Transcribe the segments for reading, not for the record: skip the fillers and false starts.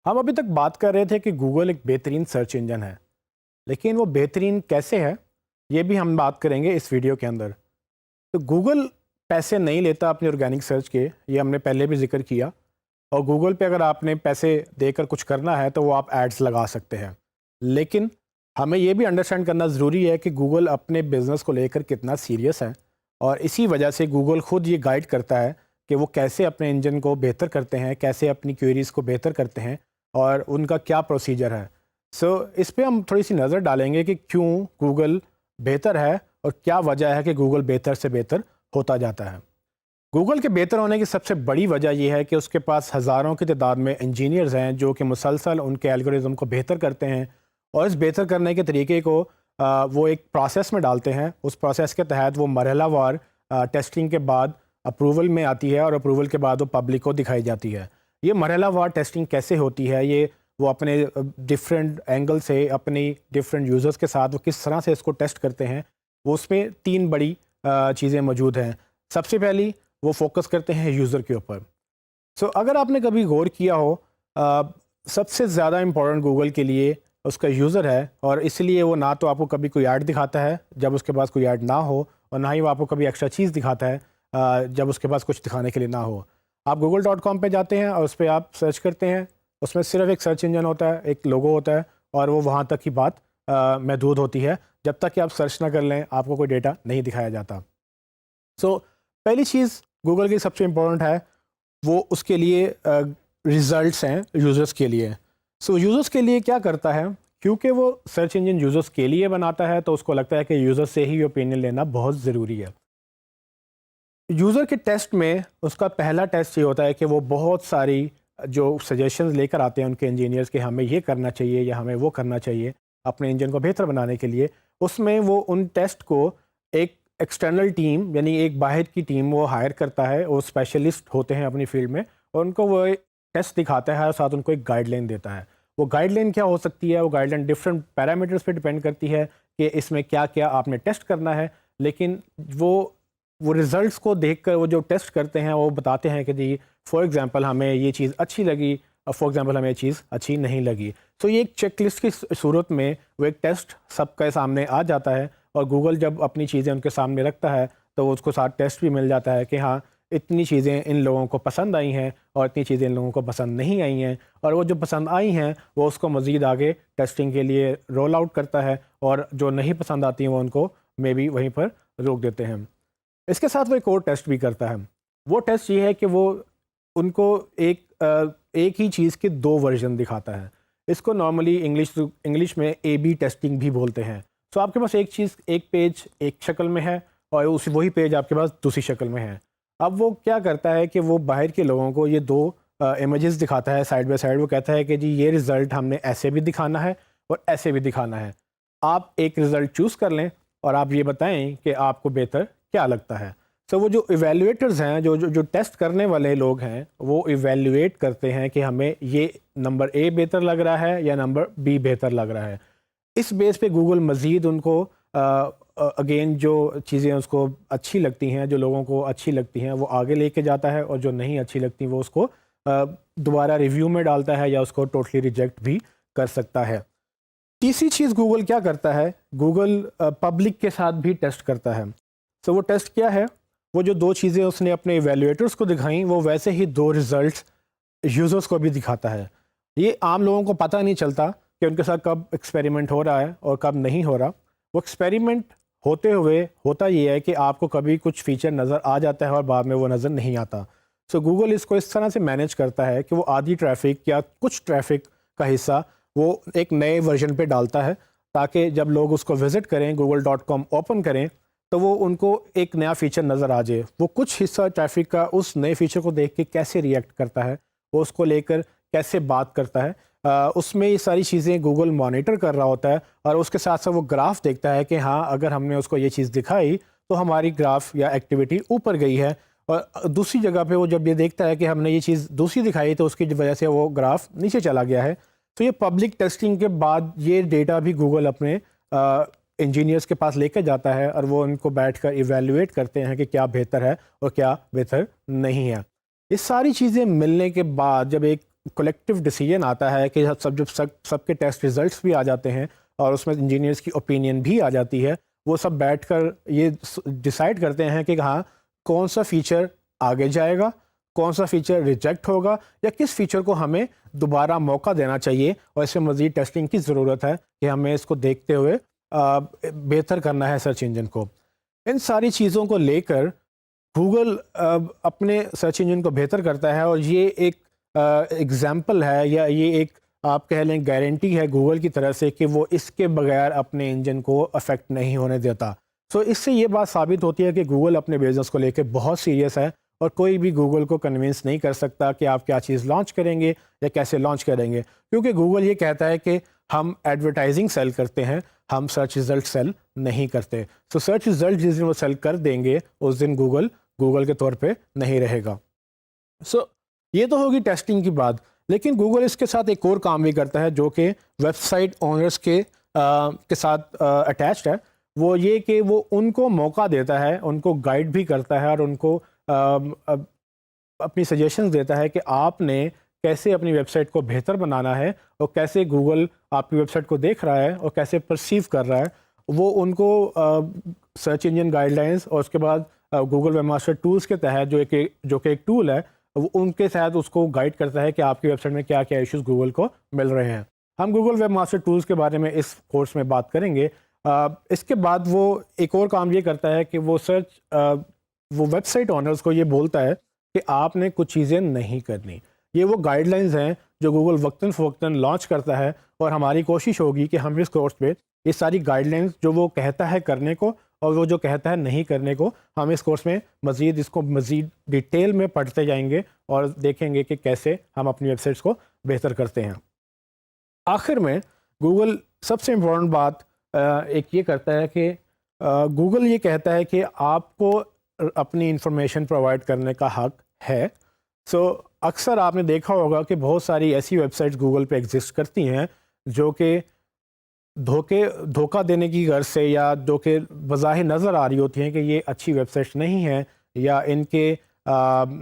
ہم ابھی تک بات کر رہے تھے کہ گوگل ایک بہترین سرچ انجن ہے، لیکن وہ بہترین کیسے ہے یہ بھی ہم بات کریں گے اس ویڈیو کے اندر۔ تو گوگل پیسے نہیں لیتا اپنے آرگینک سرچ کے، یہ ہم نے پہلے بھی ذکر کیا، اور گوگل پہ اگر آپ نے پیسے دے کر کچھ کرنا ہے تو وہ آپ ایڈز لگا سکتے ہیں، لیکن ہمیں یہ بھی انڈرسٹینڈ کرنا ضروری ہے کہ گوگل اپنے بزنس کو لے کر کتنا سیریس ہے، اور اسی وجہ سے گوگل خود یہ گائیڈ کرتا ہے کہ وہ کیسے اپنے انجن کو بہتر کرتے ہیں، کیسے اپنی کوئریز کو بہتر کرتے ہیں، اور ان کا کیا پروسیجر ہے۔ اس پہ ہم تھوڑی سی نظر ڈالیں گے کہ کیوں گوگل بہتر ہے اور کیا وجہ ہے کہ گوگل بہتر سے بہتر ہوتا جاتا ہے۔ گوگل کے بہتر ہونے کی سب سے بڑی وجہ یہ ہے کہ اس کے پاس ہزاروں کی تعداد میں انجینئرز ہیں جو کہ مسلسل ان کے الگورزم کو بہتر کرتے ہیں، اور اس بہتر کرنے کے طریقے کو وہ ایک پروسیس میں ڈالتے ہیں۔ اس پروسیس کے تحت وہ مرحلہ وار ٹیسٹنگ کے بعد اپروول میں آتی ہے، اور اپروول کے بعد وہ پبلک کو دکھائی جاتی ہے۔ یہ مرحلہ وار ٹیسٹنگ کیسے ہوتی ہے، یہ وہ اپنے ڈفرینٹ اینگل سے اپنی ڈفرینٹ یوزرز کے ساتھ وہ کس طرح سے اس کو ٹیسٹ کرتے ہیں، وہ اس میں تین بڑی چیزیں موجود ہیں۔ سب سے پہلی وہ فوکس کرتے ہیں یوزر کے اوپر۔ اگر آپ نے کبھی غور کیا ہو، سب سے زیادہ امپورٹنٹ گوگل کے لیے اس کا یوزر ہے، اور اس لیے وہ نہ تو آپ کو کبھی کوئی ایڈ دکھاتا ہے جب اس کے پاس کوئی ایڈ نہ ہو، اور نہ ہی وہ آپ کو کبھی ایکسٹرا چیز دکھاتا ہے جب اس کے پاس کچھ دکھانے کے لیے نہ ہو۔ آپ google.com پہ جاتے ہیں اور اس پہ آپ سرچ کرتے ہیں، اس میں صرف ایک سرچ انجن ہوتا ہے، ایک لوگو ہوتا ہے، اور وہ وہاں تک کی بات محدود ہوتی ہے۔ جب تک کہ آپ سرچ نہ کر لیں آپ کو کوئی ڈیٹا نہیں دکھایا جاتا۔ پہلی چیز گوگل کی سب سے امپورٹنٹ ہے، وہ اس کے لیے ریزلٹس ہیں یوزرز کے لیے۔ یوزرز کے لیے کیا کرتا ہے، کیونکہ وہ سرچ انجن یوزرز کے لیے بناتا ہے تو اس کو لگتا ہے کہ یوزر سے ہی اوپینین لینا بہت ضروری ہے۔ یوزر کے ٹیسٹ میں اس کا پہلا ٹیسٹ یہ ہوتا ہے کہ وہ بہت ساری جو سجیشنز لے کر آتے ہیں ان کے انجینئرز کہ ہمیں یہ کرنا چاہیے یا ہمیں وہ کرنا چاہیے اپنے انجن کو بہتر بنانے کے لیے، اس میں وہ ان ٹیسٹ کو ایک ایکسٹرنل ٹیم یعنی ایک باہر کی ٹیم وہ ہائر کرتا ہے، وہ اسپیشلسٹ ہوتے ہیں اپنی فیلڈ میں، اور ان کو وہ ٹیسٹ دکھاتا ہے اور ساتھ ان کو ایک گائیڈ لائن دیتا ہے۔ وہ گائیڈ لائن کیا ہو سکتی ہے، وہ گائیڈ لائن ڈفرینٹ پیرامیٹرز پہ ڈپینڈ کرتی ہے کہ اس میں کیا کیا آپ نے ٹیسٹ کرنا ہے، لیکن وہ ریزلٹس کو دیکھ کر وہ جو ٹیسٹ کرتے ہیں وہ بتاتے ہیں کہ جی فار ایگزامپل ہمیں یہ چیز اچھی لگی، اور فار ایگزامپل ہمیں یہ چیز اچھی نہیں لگی۔ یہ ایک چیک لسٹ کی صورت میں وہ ایک ٹیسٹ سب کے سامنے آ جاتا ہے، اور گوگل جب اپنی چیزیں ان کے سامنے رکھتا ہے تو وہ اس کو ساتھ ٹیسٹ بھی مل جاتا ہے کہ ہاں اتنی چیزیں ان لوگوں کو پسند آئی ہیں اور اتنی چیزیں ان لوگوں کو پسند نہیں آئی ہیں، اور وہ جو پسند آئی ہیں وہ اس کو مزید آگے ٹیسٹنگ کے لیے رول آؤٹ کرتا ہے، اور جو نہیں پسند آتی ہیں وہ ان کو مے بی وہیں پر روک دیتے ہیں۔ اس کے ساتھ وہ ایک اور ٹیسٹ بھی کرتا ہے۔ وہ ٹیسٹ یہ ہے کہ وہ ان کو ایک ہی چیز کے دو ورژن دکھاتا ہے۔ اس کو نارملی انگلش میں اے بی ٹیسٹنگ بھی بولتے ہیں۔ آپ کے پاس ایک چیز ایک پیج ایک شکل میں ہے اور وہی پیج آپ کے پاس دوسری شکل میں ہے۔ اب وہ کیا کرتا ہے کہ وہ باہر کے لوگوں کو یہ دو امیجز دکھاتا ہے سائڈ بائی سائڈ۔ وہ کہتا ہے کہ جی یہ رزلٹ ہم نے ایسے بھی دکھانا ہے اور ایسے بھی دکھانا ہے، آپ ایک رزلٹ چوز کر لیں اور آپ یہ بتائیں کہ آپ کو بہتر کیا لگتا ہے۔ وہ جو ایویلویٹرز ہیں، جو ٹیسٹ کرنے والے لوگ ہیں، وہ ایویلویٹ کرتے ہیں کہ ہمیں یہ نمبر اے بہتر لگ رہا ہے یا نمبر بی بہتر لگ رہا ہے۔ اس بیس پہ گوگل مزید ان کو اگین جو چیزیں اس کو اچھی لگتی ہیں، جو لوگوں کو اچھی لگتی ہیں وہ آگے لے کے جاتا ہے، اور جو نہیں اچھی لگتی وہ اس کو دوبارہ ریویو میں ڈالتا ہے یا اس کو ٹوٹلی ریجیکٹ بھی کر سکتا ہے۔ تیسری چیز گوگل کیا کرتا ہے، گوگل پبلک کے ساتھ بھی ٹیسٹ کرتا ہے۔ وہ ٹیسٹ کیا ہے، وہ جو دو چیزیں اس نے اپنے ایویلویٹرز کو دکھائیں وہ ویسے ہی دو ریزلٹس یوزرز کو بھی دکھاتا ہے۔ یہ عام لوگوں کو پتہ نہیں چلتا کہ ان کے ساتھ کب ایکسپیریمنٹ ہو رہا ہے اور کب نہیں ہو رہا۔ وہ ایکسپیریمنٹ ہوتے ہوئے ہوتا یہ ہے کہ آپ کو کبھی کچھ فیچر نظر آ جاتا ہے اور بعد میں وہ نظر نہیں آتا۔ گوگل اس کو اس طرح سے مینیج کرتا ہے کہ وہ آدھی ٹریفک یا کچھ ٹریفک کا حصہ وہ ایک نئے ورژن پہ ڈالتا ہے، تاکہ جب لوگ اس کو وزٹ کریں google.com اوپن کریں تو وہ ان کو ایک نیا فیچر نظر آ جائے۔ وہ کچھ حصہ ٹریفک کا اس نئے فیچر کو دیکھ کے کیسے ریئیکٹ کرتا ہے، وہ اس کو لے کر کیسے بات کرتا ہے، اس میں یہ ساری چیزیں گوگل مانیٹر کر رہا ہوتا ہے، اور اس کے ساتھ ساتھ وہ گراف دیکھتا ہے کہ ہاں اگر ہم نے اس کو یہ چیز دکھائی تو ہماری گراف یا ایکٹیویٹی اوپر گئی ہے، اور دوسری جگہ پہ وہ جب یہ دیکھتا ہے کہ ہم نے یہ چیز دوسری دکھائی تو اس کی وجہ سے وہ گراف نیچے چلا گیا ہے۔ تو یہ پبلک ٹیسٹنگ کے بعد یہ ڈیٹا بھی گوگل اپنے انجینئرس کے پاس لے کے جاتا ہے، اور وہ ان کو بیٹھ کر ایویلویٹ کرتے ہیں کہ کیا بہتر ہے اور کیا بہتر نہیں ہے۔ یہ ساری چیزیں ملنے کے بعد جب ایک کلیکٹیو ڈیسیجن آتا ہے کہ سب کے ٹیسٹ ریزلٹس بھی آ جاتے ہیں اور اس میں انجینئرس کی اوپینین بھی آ جاتی ہے، وہ سب بیٹھ کر یہ ڈیسائیڈ کرتے ہیں کہ ہاں کون سا فیچر آگے جائے گا، کون سا فیچر ریجیکٹ ہوگا، یا کس فیچر کو ہمیں دوبارہ موقع دینا چاہیے اور اس میں مزید ٹیسٹنگ کی ضرورت ہے کہ ہمیں اس کو دیکھتے ہوئے بہتر کرنا ہے سرچ انجن کو۔ ان ساری چیزوں کو لے کر گوگل اپنے سرچ انجن کو بہتر کرتا ہے، اور یہ ایک ایگزامپل ہے یا یہ ایک آپ کہہ لیں گارنٹی ہے گوگل کی طرف سے کہ وہ اس کے بغیر اپنے انجن کو افیکٹ نہیں ہونے دیتا۔ سو اس سے یہ بات ثابت ہوتی ہے کہ گوگل اپنے بزنس کو لے کے بہت سیریس ہے، اور کوئی بھی گوگل کو کنونس نہیں کر سکتا کہ آپ کیا چیز لانچ کریں گے یا کیسے لانچ کریں گے، کیونکہ گوگل یہ کہتا ہے کہ ہم ایڈورٹائزنگ سیل کرتے ہیں، ہم سرچ رزلٹ سیل نہیں کرتے۔ سو سرچ رزلٹ جس دن وہ سیل کر دیں گے اس دن گوگل کے طور پہ نہیں رہے گا۔ سو یہ تو ہوگی ٹیسٹنگ کی بات، لیکن گوگل اس کے ساتھ ایک اور کام بھی کرتا ہے جو کہ ویب سائٹ اونرس کے ساتھ اٹیچڈ ہے، وہ یہ کہ وہ ان کو موقع دیتا ہے، ان کو گائیڈ بھی کرتا ہے، اور ان کو اپنی سجیشنز دیتا ہے کہ آپ نے کیسے اپنی ویب سائٹ کو بہتر بنانا ہے، اور کیسے گوگل آپ کی ویب سائٹ کو دیکھ رہا ہے اور کیسے پرسیو کر رہا ہے۔ وہ ان کو سرچ انجن گائیڈ لائنس اور اس کے بعد گوگل ویب ماسٹر ٹولز کے تحت جو کہ ایک ٹول ہے، وہ ان کے تحت اس کو گائیڈ کرتا ہے کہ آپ کی ویب سائٹ میں کیا کیا ایشوز گوگل کو مل رہے ہیں۔ ہم گوگل ویب ماسٹر ٹولز کے بارے میں اس کورس میں بات کریں گے۔ اس کے بعد وہ ایک اور کام یہ کرتا ہے کہ وہ ویب سائٹ اونرز کو یہ بولتا ہے کہ آپ نے کچھ چیزیں نہیں کرنی۔ یہ وہ گائیڈ لائنز ہیں جو گوگل وقتاً فوقتاً لانچ کرتا ہے، اور ہماری کوشش ہوگی کہ ہم اس کورس پہ یہ ساری گائیڈ لائنز جو وہ کہتا ہے کرنے کو اور وہ جو کہتا ہے نہیں کرنے کو، ہم اس کورس میں اس کو مزید ڈیٹیل میں پڑھتے جائیں گے اور دیکھیں گے کہ کیسے ہم اپنی ویب سائٹس کو بہتر کرتے ہیں۔ آخر میں گوگل سب سے امپورٹنٹ بات ایک یہ کرتا ہے کہ گوگل یہ کہتا ہے کہ آپ کو اپنی انفارمیشن پرووائڈ کرنے کا حق ہے۔ سو اکثر آپ نے دیکھا ہوگا کہ بہت ساری ایسی ویب سائٹس گوگل پہ ایگزسٹ کرتی ہیں جو کہ دھوکہ دینے کی غرض سے، یا جو کہ بظاہر نظر آ رہی ہوتی ہیں کہ یہ اچھی ویب سائٹس نہیں ہیں یا ان کے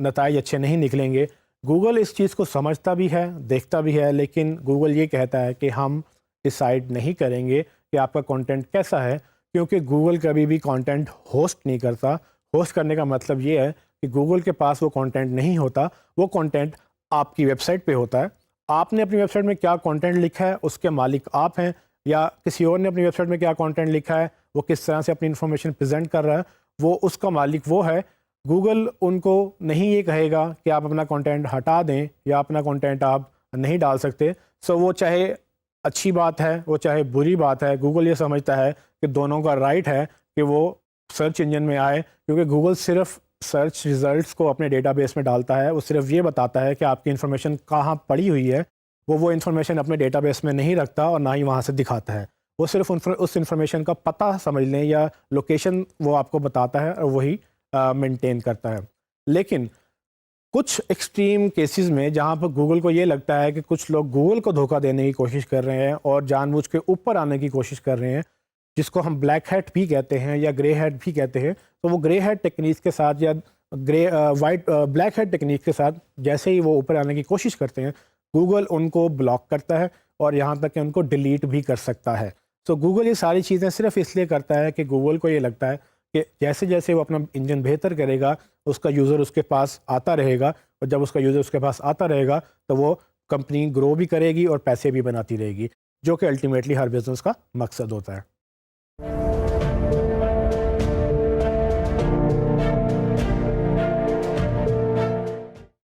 نتائج اچھے نہیں نکلیں گے۔ گوگل اس چیز کو سمجھتا بھی ہے، دیکھتا بھی ہے، لیکن گوگل یہ کہتا ہے کہ ہم ڈیسائیڈ نہیں کریں گے کہ آپ کا کنٹینٹ کیسا ہے، کیونکہ گوگل کبھی بھی کنٹینٹ ہوسٹ نہیں کرتا۔ ہوسٹ کرنے کا مطلب یہ ہے کہ گوگل کے پاس وہ کنٹینٹ نہیں ہوتا، وہ کنٹینٹ آپ کی ویب سائٹ پہ ہوتا ہے۔ آپ نے اپنی ویب سائٹ میں کیا کنٹینٹ لکھا ہے اس کے مالک آپ ہیں، یا کسی اور نے اپنی ویب سائٹ میں کیا کنٹینٹ لکھا ہے، وہ کس طرح سے اپنی انفارمیشن پریزنٹ کر رہا ہے، وہ اس کا مالک وہ ہے۔ گوگل ان کو نہیں یہ کہے گا کہ آپ اپنا کنٹینٹ ہٹا دیں یا اپنا کنٹینٹ آپ نہیں ڈال سکتے۔ سو وہ چاہے اچھی بات ہے، وہ چاہے بری بات ہے، گوگل یہ سمجھتا ہے کہ دونوں کا رائٹ ہے کہ وہ سرچ انجن میں آئے، کیونکہ گوگل صرف سرچ ریزلٹس کو اپنے ڈیٹا بیس میں ڈالتا ہے۔ وہ صرف یہ بتاتا ہے کہ آپ کی انفارمیشن کہاں پڑی ہوئی ہے، وہ انفارمیشن اپنے ڈیٹا بیس میں نہیں رکھتا اور نہ ہی وہاں سے دکھاتا ہے۔ وہ صرف اس انفارمیشن کا پتہ سمجھ لیں یا لوکیشن وہ آپ کو بتاتا ہے اور وہی مینٹین کرتا ہے۔ لیکن کچھ ایکسٹریم کیسز میں جہاں پر گوگل کو یہ لگتا ہے کہ کچھ لوگ گوگل کو دھوکہ دینے کی کوشش کر رہے ہیں اور جان بوجھ کے اوپر آنے کی کوشش کر رہے ہیں، جس کو ہم بلیک ہیٹ بھی کہتے ہیں یا گرے ہیٹ بھی کہتے ہیں، تو وہ گرے ہیٹ ٹیکنیک کے ساتھ یا بلیک ہیٹ ٹیکنیک کے ساتھ جیسے ہی وہ اوپر آنے کی کوشش کرتے ہیں، گوگل ان کو بلاک کرتا ہے اور یہاں تک کہ ان کو ڈیلیٹ بھی کر سکتا ہے۔ تو گوگل یہ ساری چیزیں صرف اس لیے کرتا ہے کہ گوگل کو یہ لگتا ہے کہ جیسے جیسے وہ اپنا انجن بہتر کرے گا، اس کا یوزر اس کے پاس آتا رہے گا، اور جب اس کا یوزر اس کے پاس آتا رہے گا تو وہ کمپنی گرو بھی کرے گی اور پیسے بھی بناتی رہے گی، جو کہ الٹیمیٹلی ہر بزنس کا مقصد ہوتا ہے۔